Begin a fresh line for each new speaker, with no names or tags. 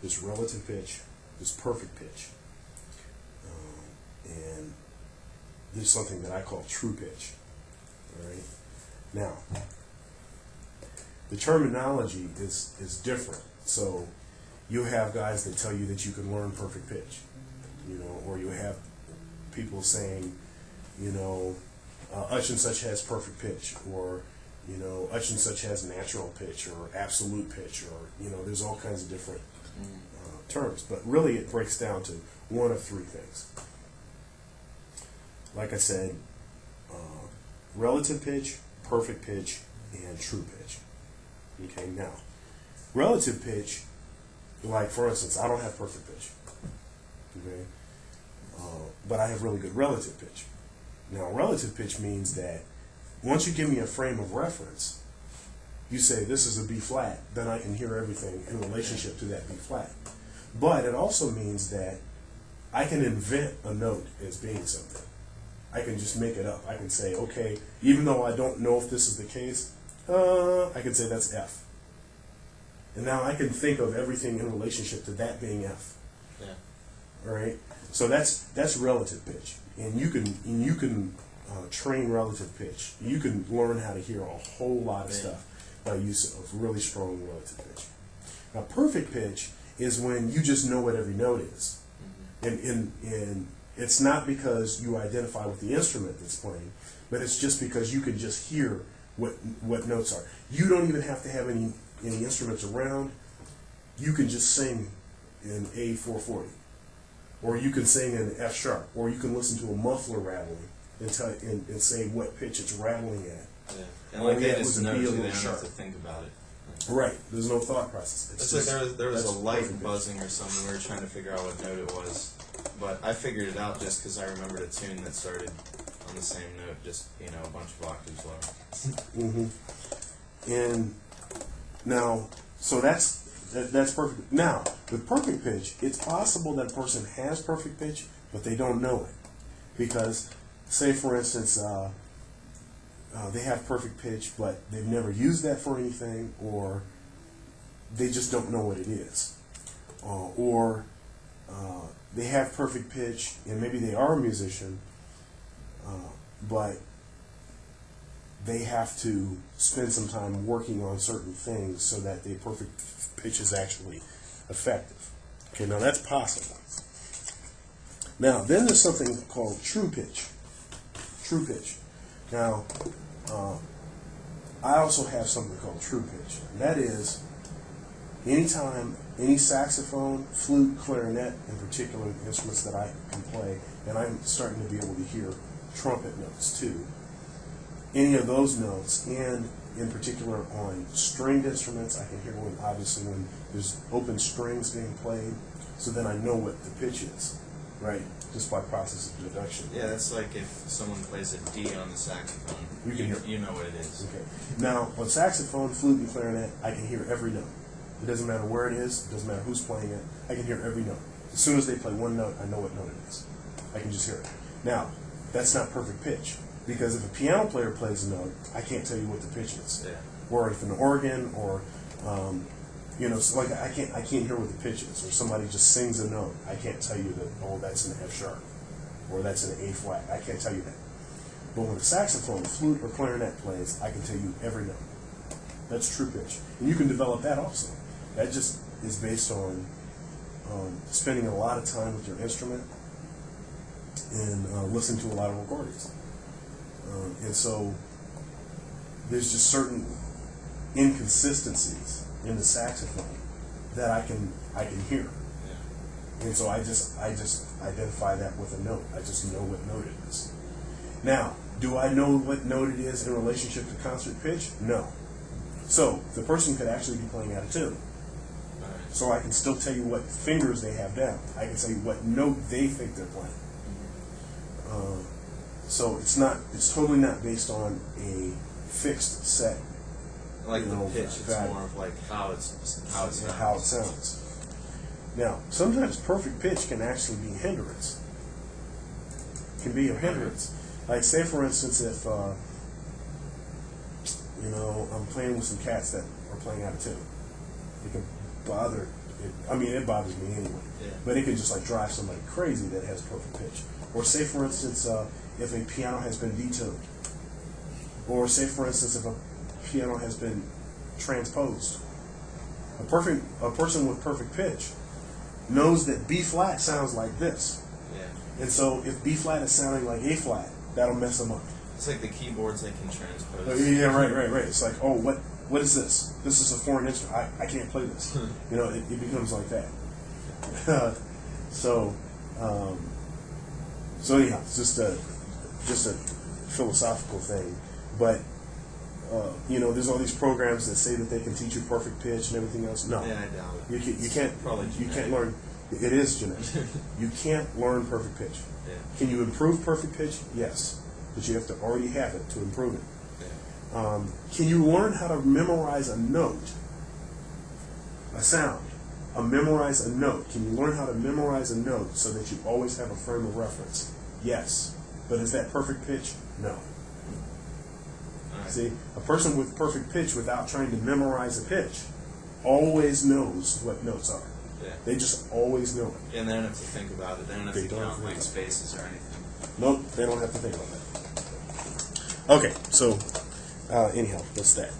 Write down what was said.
there's relative pitch, there's perfect pitch, and there's something that I call true pitch. All right. Now, the terminology is different. So you have guys that tell you that you can learn perfect pitch, you know, or you have people saying, you know, such and such has perfect pitch, or, you know, such and such has natural pitch or absolute pitch, or, you know, there's all kinds of different terms. But really it breaks down to one of three things. Like I said, relative pitch, perfect pitch, and true pitch. Okay, now, relative pitch, like for instance, I don't have perfect pitch. Okay, but I have really good relative pitch. Now, relative pitch means that once you give me a frame of reference, you say this is a B flat, then I can hear everything in relationship to that B flat. But it also means that I can invent a note as being something. I can just make it up. I can say, okay, even though I don't know if this is the case, I can say that's F. And now I can think of everything in relationship to that being F.
Yeah.
All right. So that's relative pitch, and you can train relative pitch. You can learn how to hear a whole lot of stuff by use of really strong relative pitch. Now, perfect pitch is when you just know what every note is, and it's not because you identify with the instrument that's playing, but it's just because you can just hear what notes are. You don't even have to have any instruments around. You can just sing in A440, or you can sing in F sharp, or you can listen to a muffler rattling and say what pitch it's rattling at.
Yeah. And like they just know, they don't have to think about it.
Right. There's no thought process.
It's like there was a light buzzing or something. We were trying to figure out what note it was, but I figured it out just because I remembered a tune that started on the same note, just a bunch of octaves lower.
And now, so that's perfect. Now, with perfect pitch, it's possible that a person has perfect pitch, but they don't know it, because, say for instance, they have perfect pitch, but they've never used that for anything, or they just don't know what it is. Or they have perfect pitch, and maybe they are a musician, but they have to spend some time working on certain things so that the perfect pitch is actually effective. Okay, now that's possible. Now, then there's something called true pitch. True pitch. Now, I also have something called true pitch. And that is, anytime any saxophone, flute, clarinet, in particular instruments that I can play, and I'm starting to be able to hear trumpet notes too, any of those notes, and in particular on stringed instruments, I can hear obviously when there's open strings being played, so then I know what the pitch is, right? Just by process of deduction.
Yeah, that's like if someone plays a D on the saxophone, you know what it is.
Okay. Now, on saxophone, flute, and clarinet, I can hear every note. It doesn't matter where it is, it doesn't matter who's playing it, I can hear every note. As soon as they play one note, I know what note it is. I can just hear it. Now, that's not perfect pitch, because if a piano player plays a note, I can't tell you what the pitch is.
Yeah.
Or if an organ, or so like I can't hear what the pitch is. Or somebody just sings a note, I can't tell you that, oh, that's an F sharp, or that's an A flat. I can't tell you that. But when a saxophone, flute, or clarinet plays, I can tell you every note. That's true pitch, and you can develop that also. That just is based on spending a lot of time with your instrument and listening to a lot of recordings. And so there's just certain inconsistencies in the saxophone that I can hear. Yeah. And so I just identify that with a note. I just know what note it is. Now, do I know what note it is in relationship to concert pitch? No. So the person could actually be playing out of tune. So I can still tell you what fingers they have down. I can tell you what note they think they're playing. So it's totally not based on a fixed set.
Like the pitch, it's more of like how it sounds.
How it sounds. Now, sometimes perfect pitch can actually be a hindrance. It can be a hindrance. Like, say for instance, if I'm playing with some cats that are playing out of tune, it can bother I mean, it bothers me anyway.
Yeah.
But it can just like drive somebody crazy that has perfect pitch. Or say, for instance, if a piano has been detuned. Or say, for instance, if a piano has been transposed. A person with perfect pitch knows that B flat sounds like this.
Yeah.
And so if B flat is sounding like A flat, that'll mess them up.
It's like the keyboards they can transpose.
Yeah, right. It's like, oh, what is this? This is a foreign instrument. I can't play this. You know, it becomes like that. So anyhow, it's just a philosophical thing. But you know, there's all these programs that say that they can teach you perfect pitch and everything else. No,
Yeah, I doubt it.
you can't.
Probably
You can't
genetic.
learn. It is genetic. You can't learn perfect pitch.
Yeah.
Can you improve perfect pitch? Yes, but you have to already have it to improve it.
Yeah.
Can you learn how to memorize a note, a sound, memorize a note? Can you learn how to memorize a note so that you always have a frame of reference? Yes, but is that perfect pitch? No.
All right.
See, a person with perfect pitch without trying to memorize a pitch always knows what notes are.
Yeah.
They just always know it.
And they don't have to think about it. They don't have
They
to
don't
count
think
like
about it.
spaces or anything.
Nope, they don't have to think about that. Okay, so anyhow, that's that.